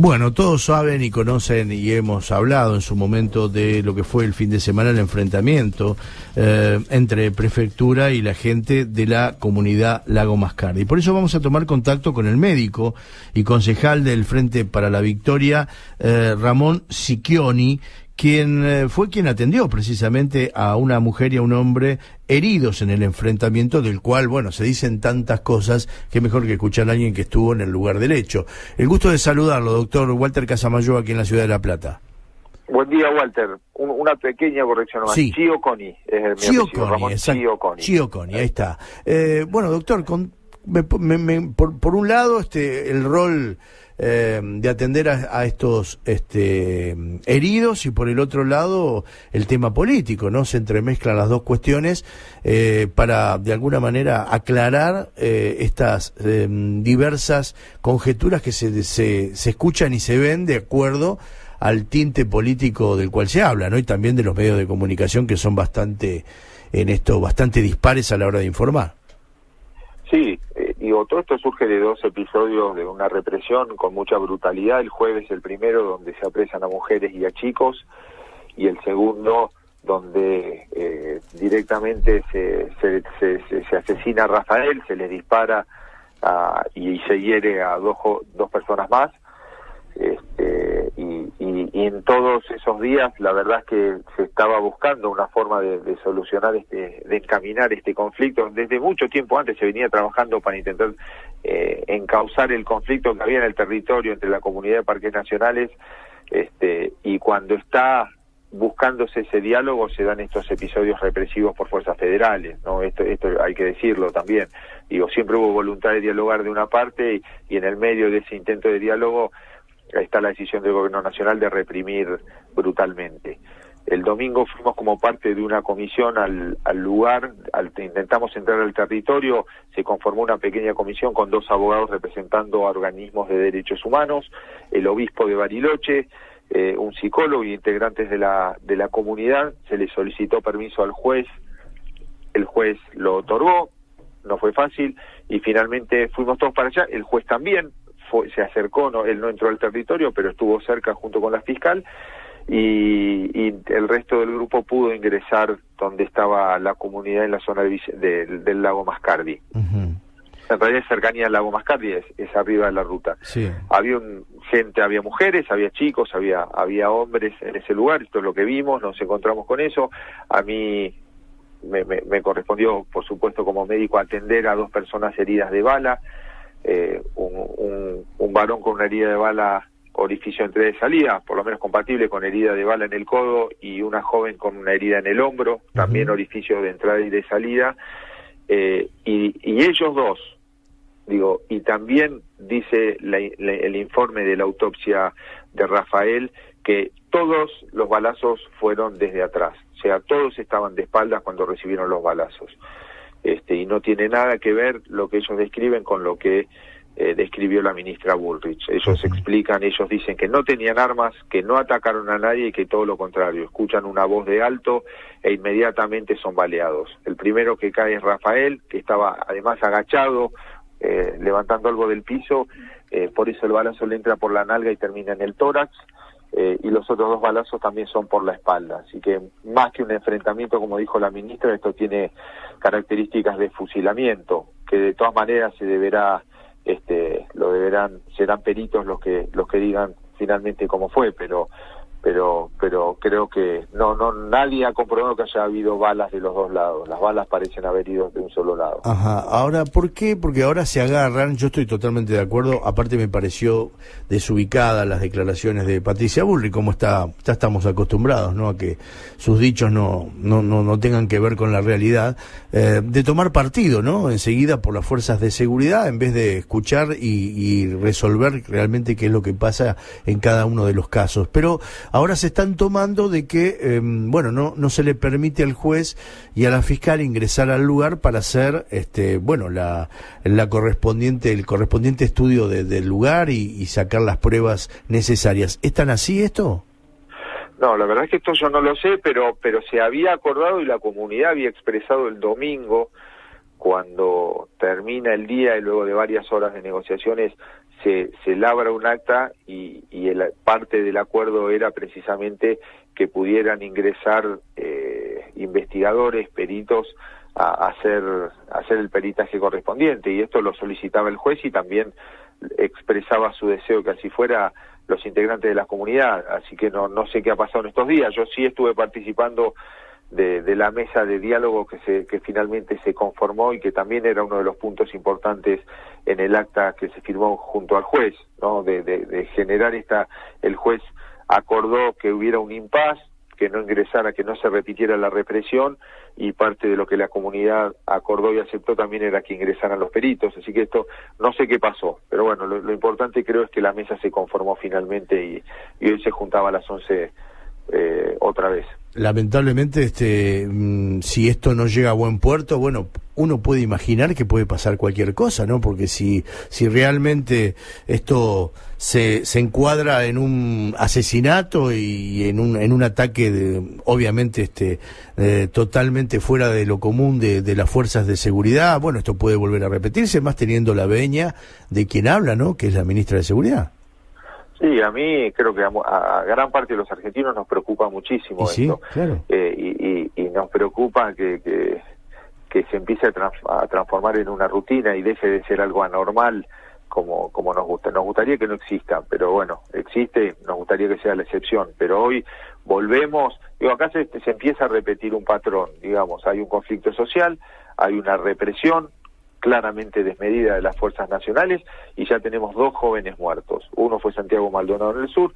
Bueno, todos saben y conocen y hemos hablado en su momento de lo que fue el fin de semana, el enfrentamiento entre prefectura y la gente de la comunidad Lago Mascardi. Por eso vamos a tomar contacto con el médico y concejal del Frente para la Victoria, Ramón Sicchioni, quien fue quien atendió precisamente a una mujer y a un hombre heridos en el enfrentamiento, del cual, bueno, se dicen tantas cosas que mejor que escuchar a alguien que estuvo en el lugar del hecho. El gusto de saludarlo, doctor Walter Casamayo, aquí en la ciudad de La Plata. Buen día, Walter. Una pequeña corrección más. Sí. Sicchioni es el Sicchioni, Sicchioni. Sicchioni, ahí está. Bueno, doctor, por un lado, el rol de atender a estos heridos, y por el otro lado el tema político, ¿no? Se entremezclan las dos cuestiones para de alguna manera aclarar estas diversas conjeturas que se escuchan y se ven de acuerdo al tinte político del cual se habla, ¿no? Y también de los medios de comunicación, que son bastante dispares a la hora de informar. Sí, todo esto surge de dos episodios de una represión con mucha brutalidad. El jueves, el primero, donde se apresan a mujeres y a chicos, y el segundo, donde directamente se asesina a Rafael, se le dispara y se hiere a dos personas más. Y en todos esos días la verdad es que se estaba buscando una forma de solucionar de encaminar este conflicto. Desde mucho tiempo antes se venía trabajando para intentar encauzar el conflicto que había en el territorio entre la comunidad de parques nacionales, y cuando está buscándose ese diálogo se dan estos episodios represivos por fuerzas federales, ¿no? Esto hay que decirlo también. Siempre hubo voluntad de dialogar de una parte, y en el medio de ese intento de diálogo está la decisión del gobierno nacional de reprimir brutalmente. El domingo fuimos como parte de una comisión al lugar, intentamos entrar al territorio, se conformó una pequeña comisión con 2 abogados representando a organismos de derechos humanos, el obispo de Bariloche, un psicólogo y integrantes de la comunidad. Se le solicitó permiso al juez, el juez lo otorgó, no fue fácil, y finalmente fuimos todos para allá. El juez también se acercó, él no entró al territorio, pero estuvo cerca junto con la fiscal, y el resto del grupo pudo ingresar donde estaba la comunidad, en la zona del lago Mascardi. Uh-huh. En realidad, cercanía al lago Mascardi es arriba de la ruta. Sí. Había había mujeres, había chicos, había hombres en ese lugar. Esto es lo que vimos, nos encontramos con eso. A mí me correspondió, por supuesto, como médico, atender a 2 personas heridas de bala. Un varón con una herida de bala, orificio entrada y salida, por lo menos compatible con herida de bala en el codo, y una joven con una herida en el hombro, también orificio de entrada y de salida, y ellos dos, y también dice el informe de la autopsia de Rafael que todos los balazos fueron desde atrás, o sea, todos estaban de espaldas cuando recibieron los balazos. Y no tiene nada que ver lo que ellos describen con lo que describió la ministra Bullrich. Ellos explican, ellos dicen que no tenían armas, que no atacaron a nadie, y que todo lo contrario, escuchan una voz de alto e inmediatamente son baleados. El primero que cae es Rafael, que estaba además agachado, levantando algo del piso, por eso el balazo le entra por la nalga y termina en el tórax. Y los otros 2 balazos también son por la espalda. Así que más que un enfrentamiento, como dijo la ministra, esto tiene características de fusilamiento, que de todas maneras se deberá, serán peritos los que digan finalmente cómo fue, pero creo que nadie ha comprobado que haya habido balas de los 2 lados. Las balas parecen haber ido de un solo lado. Ajá. Ahora, ¿por qué? Porque ahora se agarran, yo estoy totalmente de acuerdo, aparte me pareció desubicada las declaraciones de Patricia Bullrich, como ya estamos acostumbrados, ¿no?, a que sus dichos no tengan que ver con la realidad, de tomar partido, ¿no?, enseguida por las fuerzas de seguridad, en vez de escuchar y resolver realmente qué es lo que pasa en cada uno de los casos. Pero ahora se están tomando de que, no se le permite al juez y a la fiscal ingresar al lugar para hacer, el correspondiente estudio del lugar y sacar las pruebas necesarias. ¿Es tan así esto? No, la verdad es que esto yo no lo sé, pero se había acordado y la comunidad había expresado el domingo, cuando termina el día y luego de varias horas de negociaciones se labra un acta y parte del acuerdo era precisamente que pudieran ingresar investigadores, peritos, a hacer el peritaje correspondiente, y esto lo solicitaba el juez y también expresaba su deseo que así fuera los integrantes de la comunidad. Así que no sé qué ha pasado en estos días. Yo sí estuve participando de la mesa de diálogo que finalmente se conformó y que también era uno de los puntos importantes en el acta que se firmó junto al juez, ¿no? De generar el juez acordó que hubiera un impas, que no ingresara, que no se repitiera la represión, y parte de lo que la comunidad acordó y aceptó también era que ingresaran los peritos. Así que esto no sé qué pasó, pero bueno, lo importante creo es que la mesa se conformó finalmente y hoy se juntaba a las 11 otra vez. Lamentablemente, si esto no llega a buen puerto, bueno, uno puede imaginar que puede pasar cualquier cosa, ¿no? Porque si realmente esto se encuadra en un asesinato y en un ataque obviamente totalmente fuera de lo común de las fuerzas de seguridad, bueno, esto puede volver a repetirse, más teniendo la veña de quien habla, ¿no? Que es la ministra de Seguridad. Sí, a mí creo que a gran parte de los argentinos nos preocupa muchísimo esto. Sí, claro. Y nos preocupa que se empiece a transformar en una rutina y deje de ser algo anormal como nos gusta. Nos gustaría que no exista, pero bueno, existe, nos gustaría que sea la excepción. Pero hoy volvemos, acá se empieza a repetir un patrón, digamos, hay un conflicto social, hay una represión claramente desmedida de las fuerzas nacionales, y ya tenemos 2 jóvenes muertos. Uno fue Santiago Maldonado en el sur,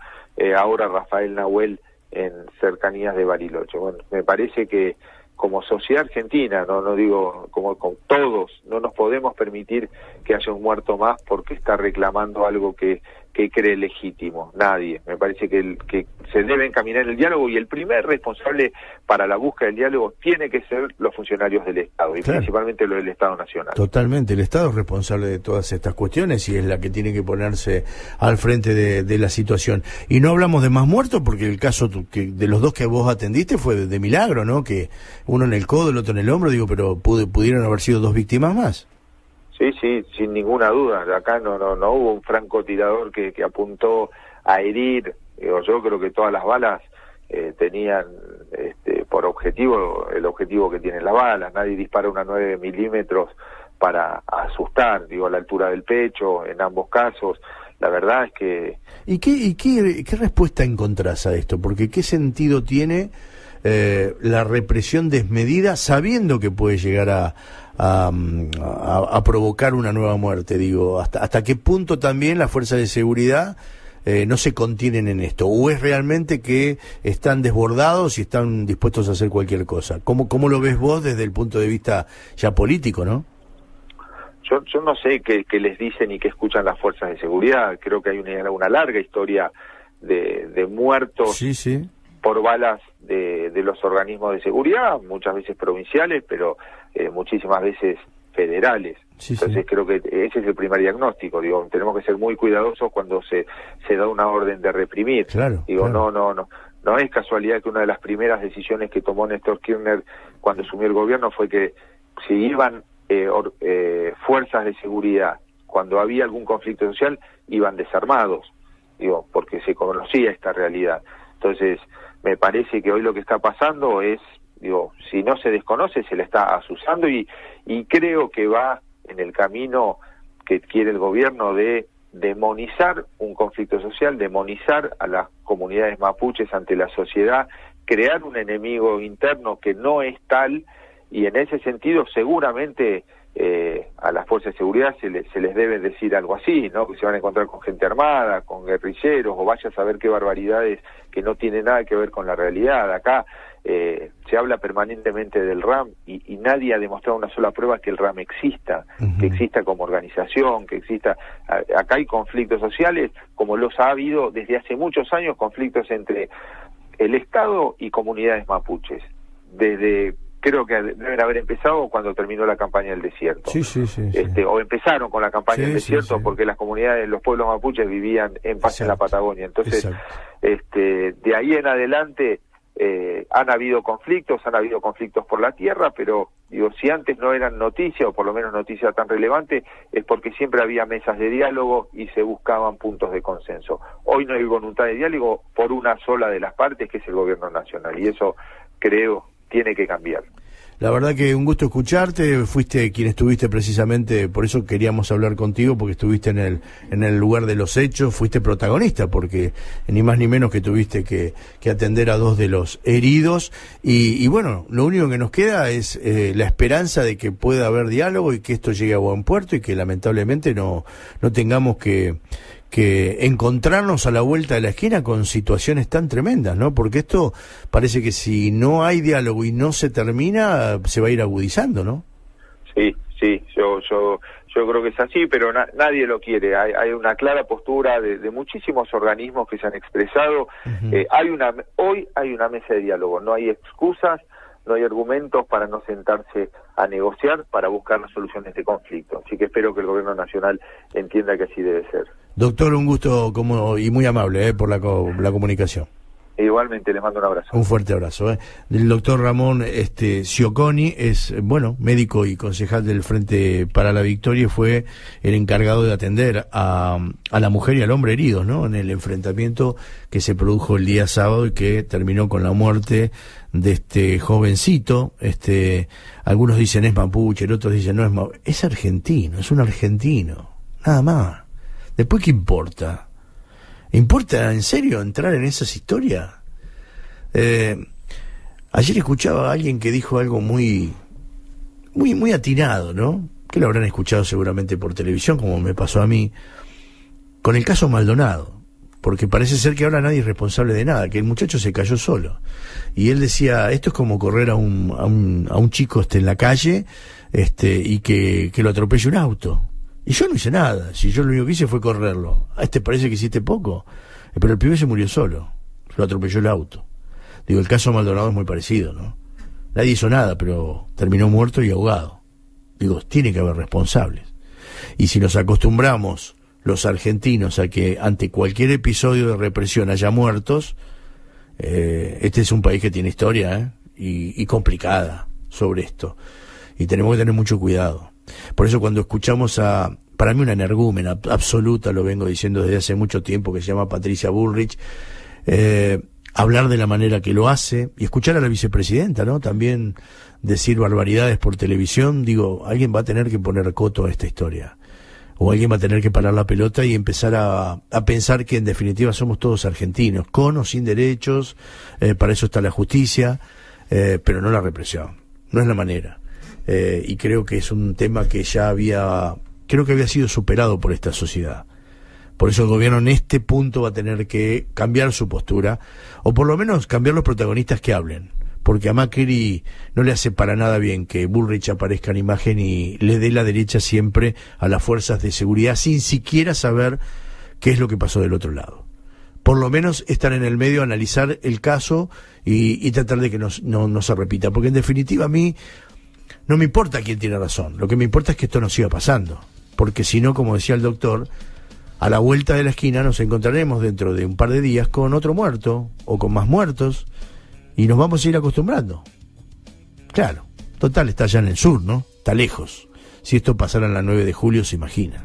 ahora Rafael Nahuel en cercanías de Bariloche. Bueno, me parece que como sociedad argentina, no digo como con todos, no nos podemos permitir que haya un muerto más porque está reclamando algo que cree legítimo. Nadie. Me parece que se debe encaminar el diálogo, y el primer responsable para la búsqueda del diálogo tiene que ser los funcionarios del Estado, y claro, principalmente los del Estado Nacional. Totalmente, el Estado es responsable de todas estas cuestiones y es la que tiene que ponerse al frente de la situación. Y no hablamos de más muertos porque el caso de los 2 que vos atendiste fue de milagro, ¿no? Que uno en el codo, el otro en el hombro, pero pudieron haber sido 2 víctimas más. Sí, sin ninguna duda. Acá no hubo un francotirador que apuntó a herir. Yo creo que todas las balas tenían por objetivo el objetivo que tienen las balas. Nadie dispara una 9 milímetros para asustar, a la altura del pecho, en ambos casos. La verdad es que... ¿Y qué respuesta encontrás a esto? Porque ¿qué sentido tiene la represión desmedida sabiendo que puede llegar a provocar una nueva muerte? ¿Hasta qué punto también las fuerzas de seguridad no se contienen en esto? ¿O es realmente que están desbordados y están dispuestos a hacer cualquier cosa? ¿Cómo lo ves vos desde el punto de vista ya político, no? Yo no sé qué les dicen y qué escuchan las fuerzas de seguridad. Creo que hay una larga historia de muertos sí. por balas de los organismos de seguridad, muchas veces provinciales, pero muchísimas veces federales. Sí, entonces sí. Creo que ese es el primer diagnóstico. Tenemos que ser muy cuidadosos cuando se da una orden de reprimir. Claro. No es casualidad que una de las primeras decisiones que tomó Néstor Kirchner cuando asumió el gobierno fue que si iban fuerzas de seguridad, cuando había algún conflicto social, iban desarmados, porque se conocía esta realidad. Entonces, me parece que hoy lo que está pasando es, si no se desconoce, se le está asusando, y creo que va en el camino que quiere el gobierno de demonizar un conflicto social, demonizar a las comunidades mapuches ante la sociedad, crear un enemigo interno que no es tal, y en ese sentido seguramente a las fuerzas de seguridad se les debe decir algo así, ¿no? Que se van a encontrar con gente armada, con guerrilleros, o vaya a saber qué barbaridades que no tienen nada que ver con la realidad. Acá se habla permanentemente del RAM y nadie ha demostrado una sola prueba que el RAM exista, que exista como organización, que exista. Acá hay conflictos sociales, como los ha habido desde hace muchos años, conflictos entre el Estado y comunidades mapuches. Creo que deben haber empezado cuando terminó la campaña del desierto. Sí. O empezaron con la campaña del desierto, porque las comunidades, los pueblos mapuches vivían en paz en la Patagonia. Entonces, de ahí en adelante han habido conflictos por la tierra, pero Digo, si antes no eran noticia, o por lo menos noticia tan relevante, es porque siempre había mesas de diálogo y se buscaban puntos de consenso. Hoy no hay voluntad de diálogo por una sola de las partes, que es el gobierno nacional, y eso creo tiene que cambiar. La verdad que un gusto escucharte, fuiste quien estuviste precisamente, por eso queríamos hablar contigo, porque estuviste en el lugar de los hechos, fuiste protagonista, porque ni más ni menos que tuviste que atender a 2 de los heridos, y bueno, lo único que nos queda es la esperanza de que pueda haber diálogo y que esto llegue a buen puerto y que lamentablemente no tengamos que encontrarnos a la vuelta de la esquina con situaciones tan tremendas, ¿no? Porque esto parece que si no hay diálogo y no se termina, se va a ir agudizando, ¿no? Sí, yo creo que es así, pero nadie lo quiere. Hay una clara postura de muchísimos organismos que se han expresado. Uh-huh. Hoy hay una mesa de diálogo, no hay excusas, no hay argumentos para no sentarse a negociar, para buscar las soluciones de conflicto. Así que espero que el gobierno nacional entienda que así debe ser. Doctor, un gusto y muy amable por la comunicación. Igualmente, le mando un abrazo. Un fuerte abrazo. El doctor Ramón Cioconi es, médico y concejal del Frente para la Victoria, y fue el encargado de atender a la mujer y al hombre heridos, ¿no? En el enfrentamiento que se produjo el día sábado y que terminó con la muerte de este jovencito. Algunos dicen es mapuche, otros dicen no es mapuche. Es argentino, es un argentino, nada más. Después, ¿qué importa? ¿Importa en serio entrar en esas historias? Ayer escuchaba a alguien que dijo algo muy atinado, ¿no? Que lo habrán escuchado seguramente por televisión, como me pasó a mí, con el caso Maldonado. Porque parece ser que ahora nadie es responsable de nada, que el muchacho se cayó solo. Y él decía, esto es como correr a un chico en la calle y que lo atropelle un auto. Y yo no hice nada, si yo lo único que hice fue correrlo. Parece que hiciste poco, pero el pibe se murió solo, lo atropelló el auto. Digo, el caso Maldonado es muy parecido, ¿no? Nadie hizo nada, pero terminó muerto y ahogado. Digo, tiene que haber responsables. Y si nos acostumbramos los argentinos a que ante cualquier episodio de represión haya muertos, este es un país que tiene historia, y complicada sobre esto. Y tenemos que tener mucho cuidado. Por eso cuando escuchamos para mí una energúmena absoluta, lo vengo diciendo desde hace mucho tiempo, que se llama Patricia Bullrich, hablar de la manera que lo hace, y escuchar a la vicepresidenta, ¿no? También decir barbaridades por televisión, digo, alguien va a tener que poner coto a esta historia, o alguien va a tener que parar la pelota y empezar a pensar que en definitiva somos todos argentinos, con o sin derechos, para eso está la justicia, pero no la represión, no es la manera. Y creo que es un tema que creo que había sido superado por esta sociedad. Por eso el gobierno en este punto va a tener que cambiar su postura, o por lo menos cambiar los protagonistas que hablen, porque a Macri no le hace para nada bien que Bullrich aparezca en imagen y le dé la derecha siempre a las fuerzas de seguridad sin siquiera saber qué es lo que pasó del otro lado. Por lo menos estar en el medio, analizar el caso y tratar de que no se repita, porque en definitiva a mí no me importa quién tiene razón, lo que me importa es que esto no siga pasando, porque si no, como decía el doctor, a la vuelta de la esquina nos encontraremos dentro de un par de días con otro muerto, o con más muertos, y nos vamos a ir acostumbrando. Claro, total, está allá en el sur, ¿no? Está lejos. Si esto pasara en la 9 de julio, se imagina.